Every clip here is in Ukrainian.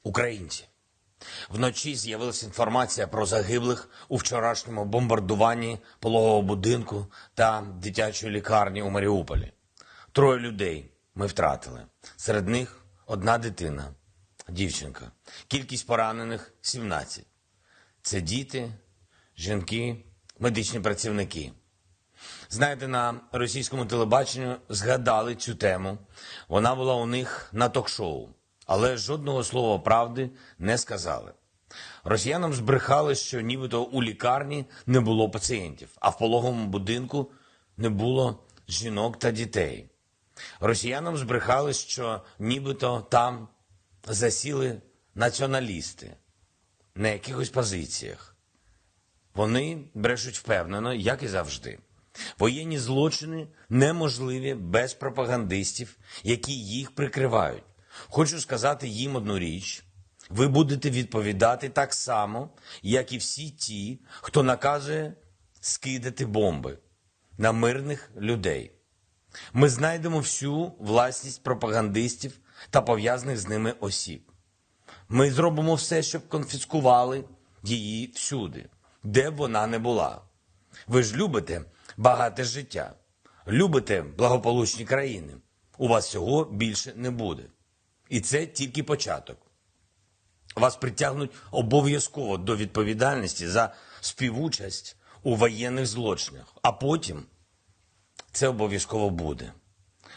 Українці. Вночі з'явилася інформація про загиблих у вчорашньому бомбардуванні пологового будинку та дитячої лікарні у Маріуполі. 3 людей ми втратили. Серед них одна дитина, дівчинка. Кількість поранених – 17. Це діти, жінки, медичні працівники. Знаєте, на російському телебаченні згадали цю тему. Вона була у них на ток-шоу. Але жодного слова правди не сказали. Росіянам збрехали, що нібито у лікарні не було пацієнтів, а в пологовому будинку не було жінок та дітей. Росіянам збрехали, що нібито там засіли націоналісти на якихось позиціях. Вони брешуть впевнено, як і завжди. Воєнні злочини неможливі без пропагандистів, які їх прикривають. Хочу сказати їм одну річ. Ви будете відповідати так само, як і всі ті, хто наказує скидати бомби на мирних людей. Ми знайдемо всю власність пропагандистів та пов'язаних з ними осіб. Ми зробимо все, щоб конфіскували її всюди, де б вона не була. Ви ж любите багате життя, любите благополучні країни. У вас цього більше не буде. І це тільки початок. Вас притягнуть обов'язково до відповідальності за співучасть у воєнних злочинах. А потім це обов'язково буде.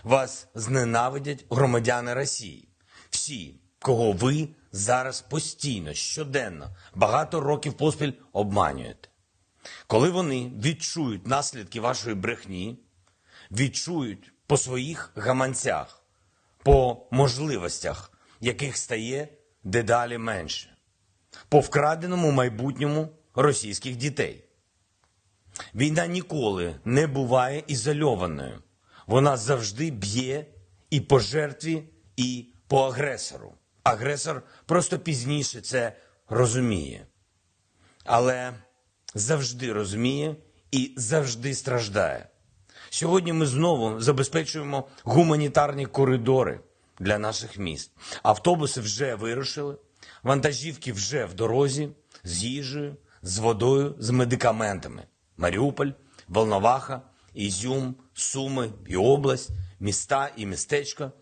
Вас зненавидять громадяни Росії. Всі, кого ви зараз постійно, щоденно, багато років поспіль обманюєте. Коли вони відчують наслідки вашої брехні, відчують по своїх гаманцях, по можливостях, яких стає дедалі менше, по вкраденому майбутньому російських дітей. Війна ніколи не буває ізольованою. Вона завжди б'є і по жертві, і по агресору. Агресор просто пізніше це розуміє. Але завжди розуміє і завжди страждає. Сьогодні ми знову забезпечуємо гуманітарні коридори для наших міст. Автобуси вже вирушили, вантажівки вже в дорозі, з їжею, з водою, з медикаментами. Маріуполь, Волноваха, Ізюм, Суми і область, міста і містечка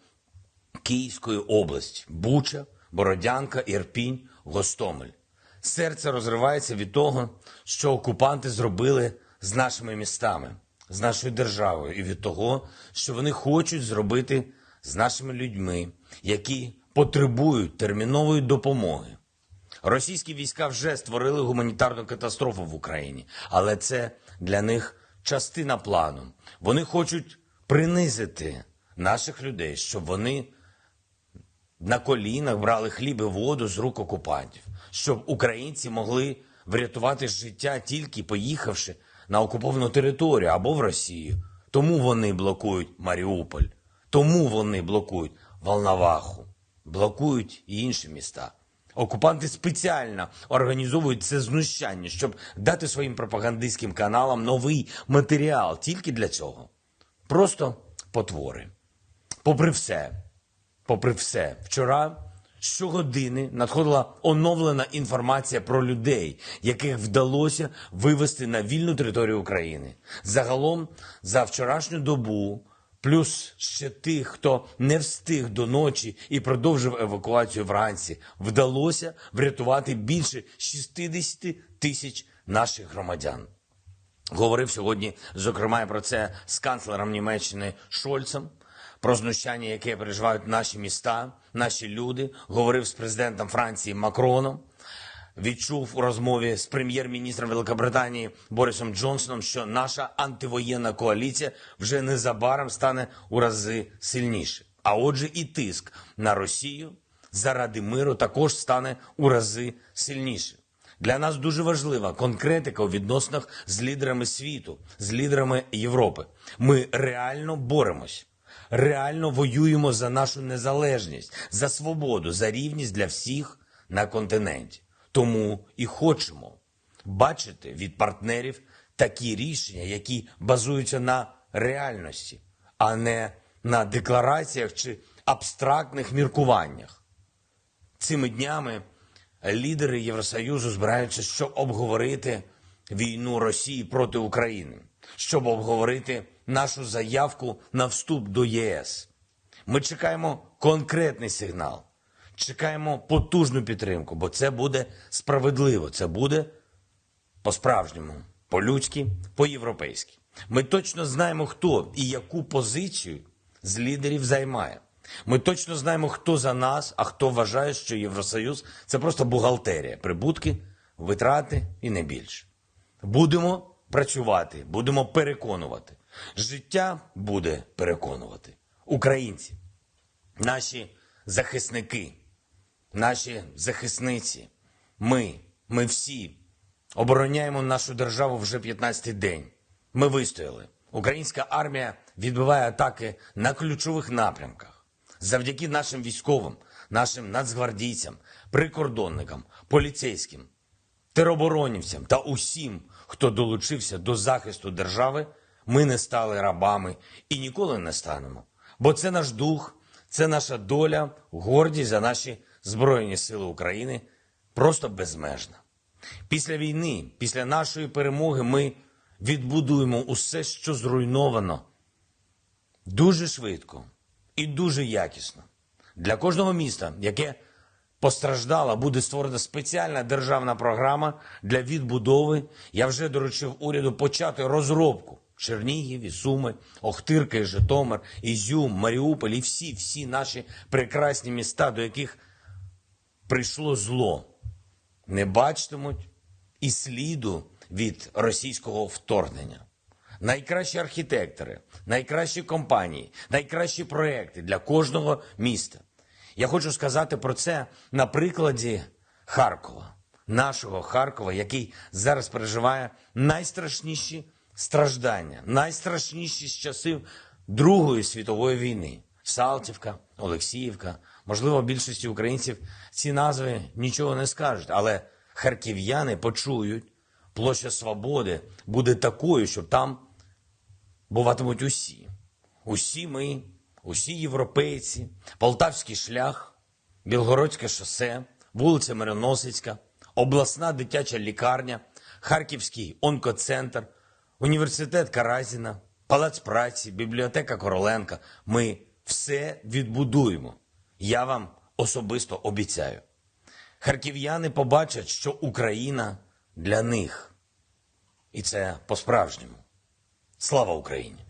Київської області, Буча, Бородянка, Ірпінь, Гостомель. Серце розривається від того, що окупанти зробили з нашими містами, з нашою державою, і від того, що вони хочуть зробити з нашими людьми, які потребують термінової допомоги. Російські війська вже створили гуманітарну катастрофу в Україні, але це для них частина плану. Вони хочуть принизити наших людей, щоб вони на колінах брали хліб і воду з рук окупантів, щоб українці могли врятувати життя, тільки поїхавши на окуповану територію або в Росію. Тому вони блокують Маріуполь, тому вони блокують Волноваху, блокують і інші міста. Окупанти спеціально організовують це знущання, щоб дати своїм пропагандистським каналам новий матеріал тільки для цього. Просто потвори. Попри все, вчора щогодини надходила оновлена інформація про людей, яких вдалося вивести на вільну територію України. Загалом за вчорашню добу, плюс ще тих, хто не встиг до ночі і продовжив евакуацію вранці, вдалося врятувати більше 60 тисяч наших громадян. Говорив сьогодні, зокрема, про це з канцлером Німеччини Шольцем, про знущання, яке переживають наші міста, наші люди. Говорив з президентом Франції Макроном. Відчув у розмові з прем'єр-міністром Великобританії Борисом Джонсоном, що наша антивоєнна коаліція вже незабаром стане у рази сильніше. А отже і тиск на Росію заради миру також стане у рази сильніше. Для нас дуже важлива конкретика у відносинах з лідерами світу, з лідерами Європи. Ми реально боремось. Реально воюємо за нашу незалежність, за свободу, за рівність для всіх на континенті. Тому і хочемо бачити від партнерів такі рішення, які базуються на реальності, а не на деклараціях чи абстрактних міркуваннях. Цими днями лідери Євросоюзу збираються, щоб обговорити війну Росії проти України, щоб обговорити нашу заявку на вступ до ЄС. Ми чекаємо конкретний сигнал, чекаємо потужну підтримку, бо це буде справедливо, це буде по-справжньому, по-людськи, по-європейськи. Ми точно знаємо, хто і яку позицію з лідерів займає. Ми точно знаємо, хто за нас, а хто вважає, що Євросоюз – це просто бухгалтерія, прибутки, витрати і не більше. Будемо працювати, будемо переконувати. Життя буде переконувати. Українці, наші захисники, наші захисниці, ми всі обороняємо нашу державу вже 15-й день. Ми вистояли. Українська армія відбиває атаки на ключових напрямках. Завдяки нашим військовим, нашим нацгвардійцям, прикордонникам, поліцейським, тероборонівцям та усім, хто долучився до захисту держави, ми не стали рабами і ніколи не станемо. Бо це наш дух, це наша доля, гордість за наші Збройні Сили України просто безмежна. Після війни, після нашої перемоги ми відбудуємо усе, що зруйновано, дуже швидко і дуже якісно. Для кожного міста, яке постраждало, буде створена спеціальна державна програма для відбудови. Я вже доручив уряду почати розробку. Чернігів, і Суми, Охтирка, і Житомир, Ізюм, Маріуполь і всі наші прекрасні міста, до яких прийшло зло, не бачитимуть і сліду від російського вторгнення. Найкращі архітектори, найкращі компанії, найкращі проекти для кожного міста. Я хочу сказати про це на прикладі Харкова, нашого Харкова, який зараз переживає найстрашніші страждання, найстрашніші з часів Другої світової війни. Салтівка, Олексіївка. Можливо, більшості українців ці назви нічого не скажуть, але харків'яни почують, площа Свободи буде такою, що там буватимуть усі. Усі ми, усі європейці, Полтавський шлях, Білгородське шосе, вулиця Мироносицька, обласна дитяча лікарня, Харківський онкоцентр, університет Каразіна, Палац праці, бібліотека Короленка. Ми все відбудуємо. Я вам особисто обіцяю. Харків'яни побачать, що Україна для них. І це по-справжньому. Слава Україні!